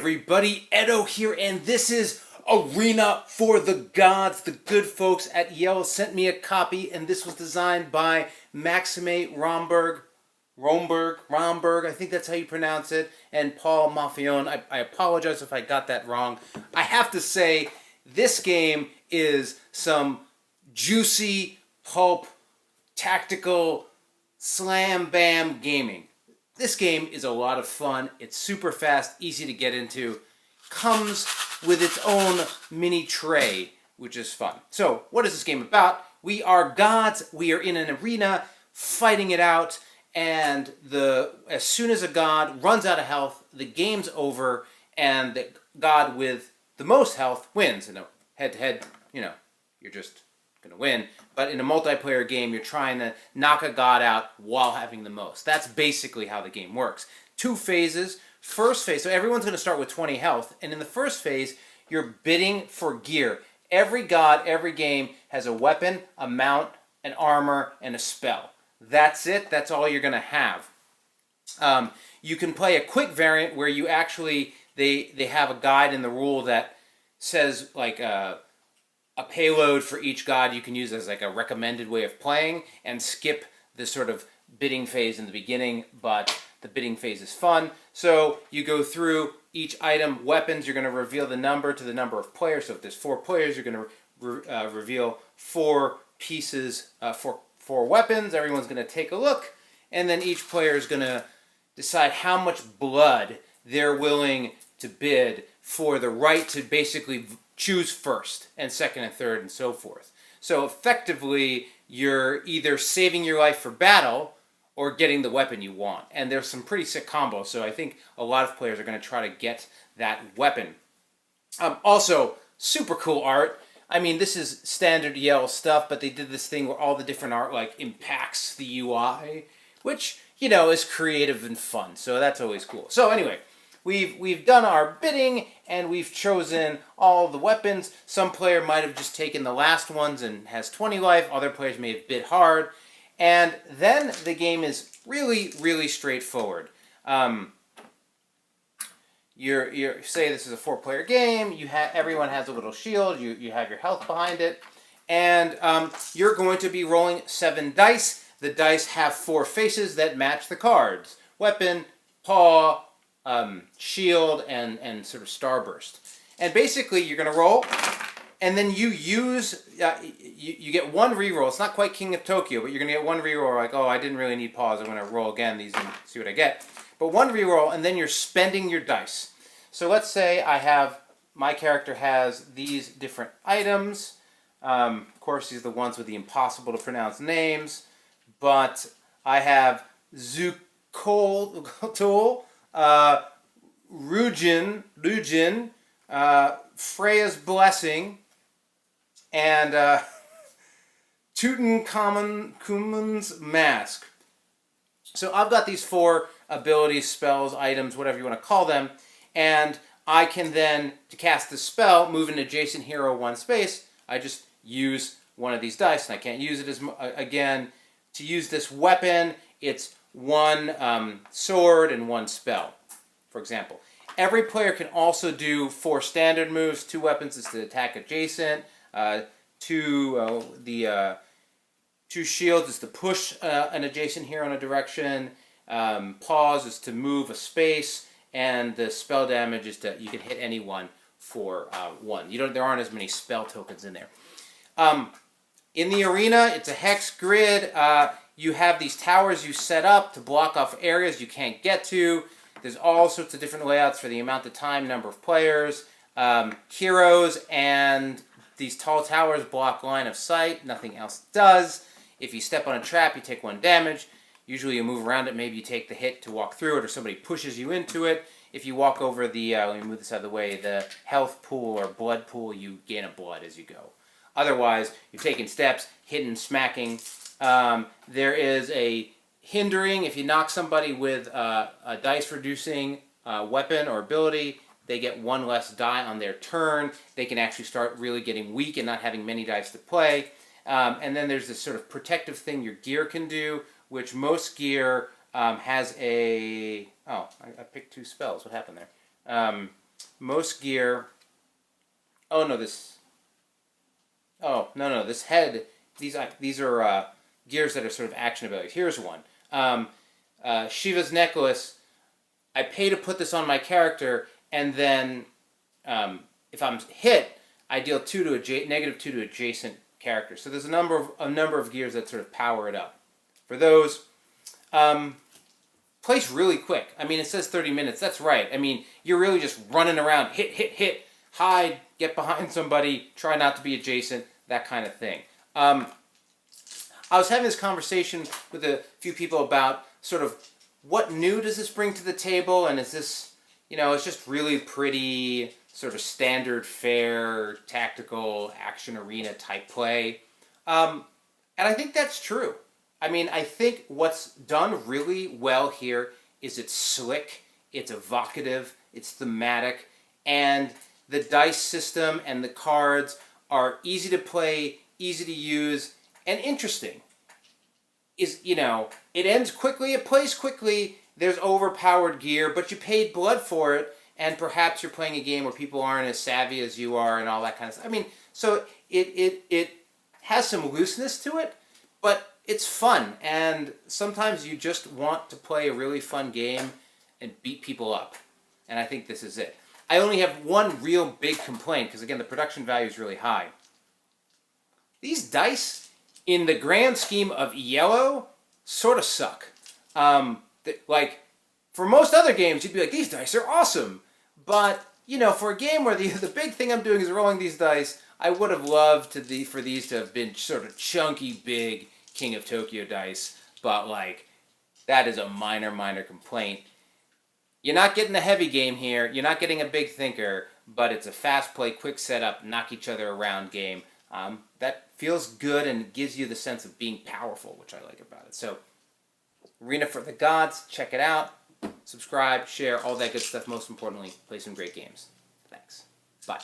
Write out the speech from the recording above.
everybody, Edo here, and this is Arena for the Gods. The good folks at IELLO sent me a copy, and this was designed by Maxime Rambourg, I think that's how you pronounce it, and Paul Maffione. I apologize if I got that wrong. I have to say, this game is some juicy, pulp, tactical, slam-bam gaming. This game is a lot of fun. It's super fast, easy to get into. Comes with its own mini tray, which is fun. So, what is this game about? We are gods. We are in an arena fighting it out. And as soon as a god runs out of health, the game's over, and the god with the most health wins. In a head-to-head, you're just going to win. But in a multiplayer game, you're trying to knock a god out while having the most. That's basically how the game works. 2 phases. First phase, so everyone's going to start with 20 health. And in the first phase, you're bidding for gear. Every god, every game has a weapon, a mount, an armor, and a spell. That's it. That's all you're going to have. You can play a quick variant where you actually, they have a guide in the rule that says like a payload for each god you can use as like a recommended way of playing, and skip this sort of bidding phase in the beginning, but the bidding phase is fun. So you go through each item. Weapons, you're going to reveal the number to the number of players. So if there's 4 players, you're going to reveal 4 pieces, 4 weapons. Everyone's going to take a look, and then each player is going to decide how much blood they're willing to bid for the right to basically choose first and second and third and so forth. So effectively, you're either saving your life for battle or getting the weapon you want. And there's some pretty sick combos, so I think a lot of players are going to try to get that weapon. Also, super cool art. I mean, this is standard IELLO stuff, but they did this thing where all the different art like impacts the UI, which, is creative and fun, so that's always cool. So anyway, we've done our bidding, and we've chosen all the weapons. Some player might have just taken the last ones and has 20 life. Other players may have bid hard. And then the game is really, really straightforward. You say this is a 4-player game. Everyone has a little shield. You have your health behind it, and you're going to be rolling 7 dice. The dice have 4 faces that match the cards: weapon, paw, shield, and sort of starburst. And basically, you're going to roll. And then you use, you get 1 reroll. It's not quite King of Tokyo, but you're going to get 1 reroll. Like, oh, I didn't really need pause. I'm going to roll again these and see what I get. But 1 reroll, and then you're spending your dice. So let's say my character has these different items. Of course, these are the ones with the impossible to pronounce names. But I have Zukol, Rujin, Freya's Blessing, and Tutankhamun's Mask. So I've got these 4 abilities, spells, items, whatever you want to call them, and I can then, to cast the spell, move an adjacent hero 1 space. I just use one of these dice, and I can't use it again. To use this weapon, it's 1 sword and 1 spell, for example. Every player can also do 4 standard moves. 2 weapons is to attack adjacent. 2 shields is to push an adjacent hero in a direction. Pause is to move a space, and the spell damage is you can hit anyone for 1. There aren't as many spell tokens in there. In the arena, it's a hex grid. You have these towers you set up to block off areas you can't get to. There's all sorts of different layouts for the amount of time, number of players, heroes, and these tall towers block line of sight. Nothing else does. If you step on a trap, you take 1 damage. Usually you move around it. Maybe you take the hit to walk through it, or somebody pushes you into it. If you walk over let me move this out of the way, the health pool or blood pool, you gain a blood as you go. Otherwise, you're taking steps, hitting, smacking. There is a hindering. If you knock somebody with a dice-reducing weapon or ability, they get 1 less die on their turn. They can actually start really getting weak and not having many dice to play. And then there's this sort of protective thing your gear can do, which most gear has a... Oh, I picked 2 spells. What happened there? most gear. Oh no, this. Oh no, this head. These are gears that are sort of action abilities. Here's one. Shiva's necklace. I pay to put this on my character, and then if I'm hit, I deal -2 to adjacent characters. So there's a number of gears that sort of power it up. For those, plays really quick. I mean, it says 30 minutes. That's right. I mean, you're really just running around, hit, hide, get behind somebody, try not to be adjacent, that kind of thing. I was having this conversation with a few people about sort of what new does this bring to the table, and is this, it's just really pretty sort of standard fare, tactical, action arena type play. And I think that's true. I mean, I think what's done really well here is it's slick, it's evocative, it's thematic, and the dice system and the cards are easy to play, easy to use, and interesting. It ends quickly, it plays quickly, there's overpowered gear, but you paid blood for it, and perhaps you're playing a game where people aren't as savvy as you are and all that kind of stuff. I mean, so it has some looseness to it, but it's fun, and sometimes you just want to play a really fun game and beat people up, and I think this is it. I only have one real big complaint, because again, the production value is really high. These dice, in the grand scheme of IELLO, sort of suck. Like, for most other games, you'd be like, these dice are awesome, but, for a game where the big thing I'm doing is rolling these dice, I would have loved for these to have been sort of chunky, big King of Tokyo dice, but that is a minor complaint. You're not getting a heavy game here, you're not getting a big thinker, but it's a fast play, quick setup, knock each other around game. That feels good and gives you the sense of being powerful, which I like about it. So, Arena for the Gods, check it out, subscribe, share, all that good stuff. Most importantly, play some great games. Thanks. Bye.